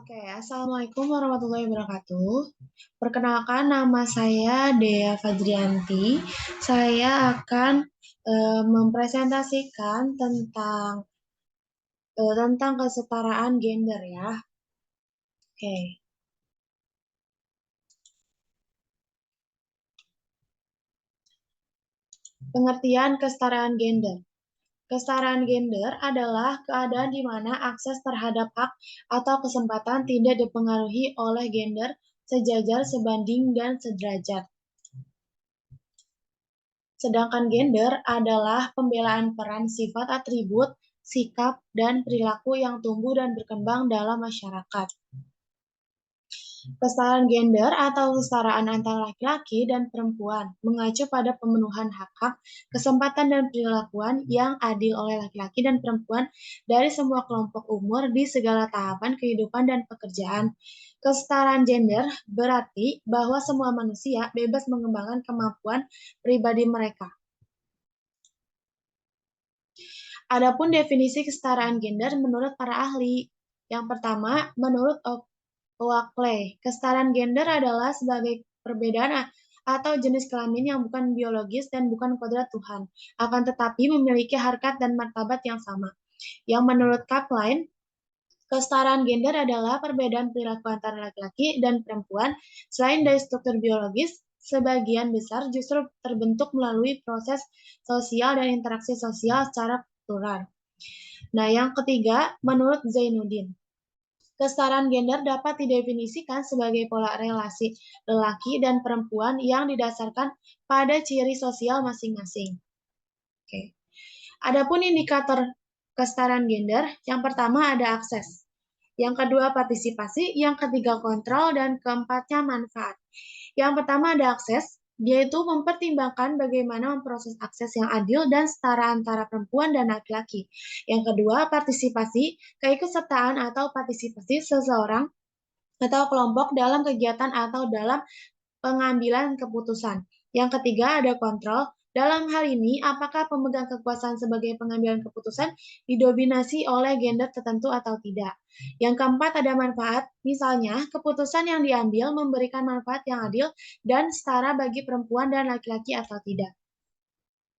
Oke, Assalamualaikum warahmatullahi wabarakatuh. Perkenalkan, nama saya Dea Fadrianti. Saya akan mempresentasikan tentang kesetaraan gender ya. Oke, pengertian kesetaraan gender. Kesetaraan gender adalah keadaan di mana akses terhadap hak atau kesempatan tidak dipengaruhi oleh gender, sejajar, sebanding, dan sederajat. Sedangkan gender adalah pembelaan peran, sifat, atribut, sikap, dan perilaku yang tumbuh dan berkembang dalam masyarakat. Kesetaraan gender atau kesetaraan antara laki-laki dan perempuan mengacu pada pemenuhan hak-hak, kesempatan, dan perilakuan yang adil oleh laki-laki dan perempuan dari semua kelompok umur di segala tahapan kehidupan dan pekerjaan. Kesetaraan gender berarti bahwa semua manusia bebas mengembangkan kemampuan pribadi mereka. Adapun definisi kesetaraan gender menurut para ahli. Yang pertama, menurut Oakley, kesetaraan gender adalah sebagai perbedaan atau jenis kelamin yang bukan biologis dan bukan kodrat Tuhan, akan tetapi memiliki harkat dan martabat yang sama. Yang menurut Kaplan, kesetaraan gender adalah perbedaan perilaku antara laki-laki dan perempuan selain dari struktur biologis, sebagian besar justru terbentuk melalui proses sosial dan interaksi sosial secara kultural. Nah, yang ketiga, menurut Zainuddin, kesetaraan gender dapat didefinisikan sebagai pola relasi lelaki dan perempuan yang didasarkan pada ciri sosial masing-masing. Oke. Adapun indikator kesetaraan gender, yang pertama ada akses, yang kedua partisipasi, yang ketiga kontrol, dan keempatnya manfaat. Yang pertama ada akses, yaitu mempertimbangkan bagaimana memproses akses yang adil dan setara antara perempuan dan laki-laki. Yang kedua, partisipasi, keikutsertaan atau partisipasi seseorang atau kelompok dalam kegiatan atau dalam pengambilan keputusan. Yang ketiga ada kontrol. Dalam hal ini, apakah pemegang kekuasaan sebagai pengambilan keputusan didominasi oleh gender tertentu atau tidak? Yang keempat ada manfaat, misalnya keputusan yang diambil memberikan manfaat yang adil dan setara bagi perempuan dan laki-laki atau tidak.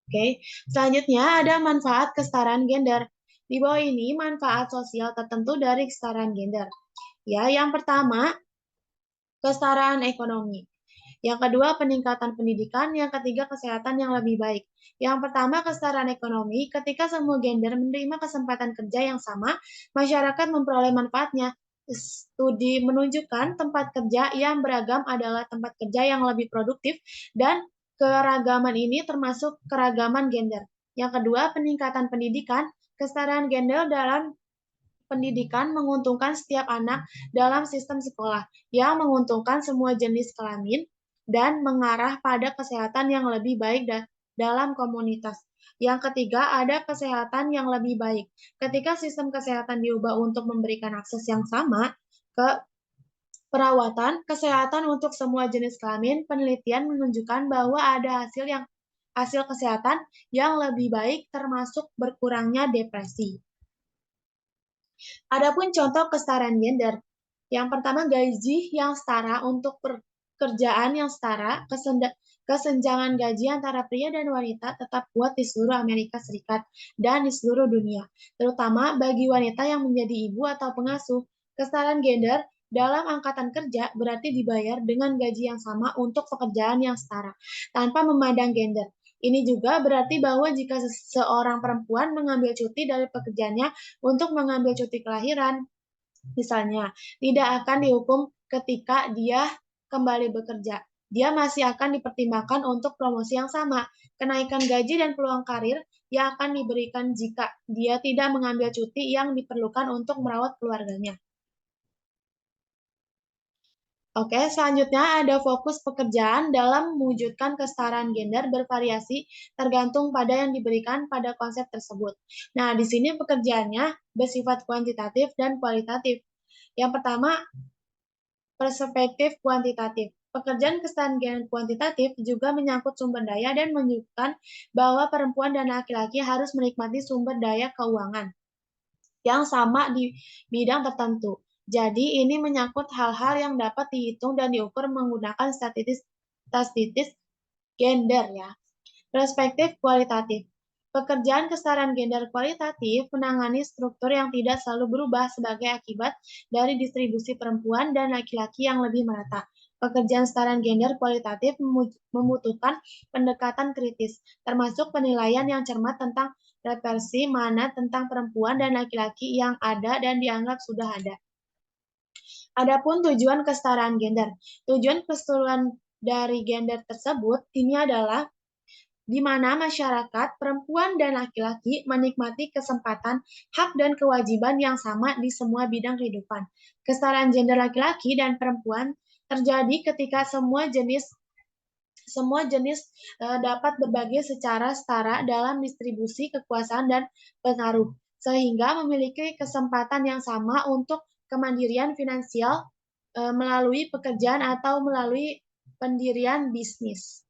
Oke, selanjutnya ada manfaat kesetaraan gender. Di bawah ini manfaat sosial tertentu dari kesetaraan gender. Ya, yang pertama kesetaraan ekonomi. Yang kedua, peningkatan pendidikan. Yang ketiga, kesehatan yang lebih baik. Yang pertama, kesetaraan ekonomi. Ketika semua gender menerima kesempatan kerja yang sama, masyarakat memperoleh manfaatnya. Studi menunjukkan tempat kerja yang beragam adalah tempat kerja yang lebih produktif dan keragaman ini termasuk keragaman gender. Yang kedua, peningkatan pendidikan. Kesetaraan gender dalam pendidikan menguntungkan setiap anak dalam sistem sekolah yang menguntungkan semua jenis kelamin dan mengarah pada kesehatan yang lebih baik dalam komunitas. Yang ketiga, ada kesehatan yang lebih baik. Ketika sistem kesehatan diubah untuk memberikan akses yang sama ke perawatan kesehatan untuk semua jenis kelamin, penelitian menunjukkan bahwa ada hasil kesehatan yang lebih baik termasuk berkurangnya depresi. Adapun contoh kesetaraan gender, yang pertama gaji yang setara untuk pekerjaan yang setara, kesenjangan gaji antara pria dan wanita tetap kuat di seluruh Amerika Serikat dan di seluruh dunia, terutama bagi wanita yang menjadi ibu atau pengasuh. Kesetaraan gender dalam angkatan kerja berarti dibayar dengan gaji yang sama untuk pekerjaan yang setara, tanpa memandang gender. Ini juga berarti bahwa jika seorang perempuan mengambil cuti dari pekerjaannya untuk mengambil cuti kelahiran, misalnya, tidak akan dihukum ketika dia kembali bekerja. Dia masih akan dipertimbangkan untuk promosi yang sama, kenaikan gaji dan peluang karir yang akan diberikan jika dia tidak mengambil cuti yang diperlukan untuk merawat keluarganya. Oke, selanjutnya ada fokus pekerjaan dalam mewujudkan kesetaraan gender bervariasi tergantung pada yang diberikan pada konsep tersebut. Nah, di sini pekerjaannya bersifat kuantitatif dan kualitatif. Yang pertama, perspektif kuantitatif. Pekerjaan kesetaraan gender kuantitatif juga menyangkut sumber daya dan menunjukkan bahwa perempuan dan laki-laki harus menikmati sumber daya keuangan yang sama di bidang tertentu. Jadi ini menyangkut hal-hal yang dapat dihitung dan diukur menggunakan statistik gender ya. Perspektif kualitatif. Pekerjaan kesetaraan gender kualitatif menangani struktur yang tidak selalu berubah sebagai akibat dari distribusi perempuan dan laki-laki yang lebih merata. Pekerjaan kesetaraan gender kualitatif membutuhkan pendekatan kritis, termasuk penilaian yang cermat tentang reversi mana tentang perempuan dan laki-laki yang ada dan dianggap sudah ada. Adapun tujuan kesetaraan gender. Tujuan keseluruhan dari gender tersebut ini adalah di mana masyarakat perempuan dan laki-laki menikmati kesempatan, hak dan kewajiban yang sama di semua bidang kehidupan. Kesetaraan gender laki-laki dan perempuan terjadi ketika semua jenis dapat berbagi secara setara dalam distribusi kekuasaan dan pengaruh, sehingga memiliki kesempatan yang sama untuk kemandirian finansial melalui pekerjaan atau melalui pendirian bisnis.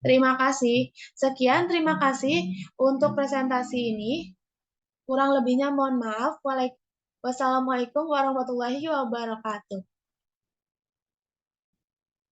Terima kasih. Sekian, terima kasih untuk presentasi ini. Kurang lebihnya mohon maaf. Wassalamualaikum warahmatullahi wabarakatuh.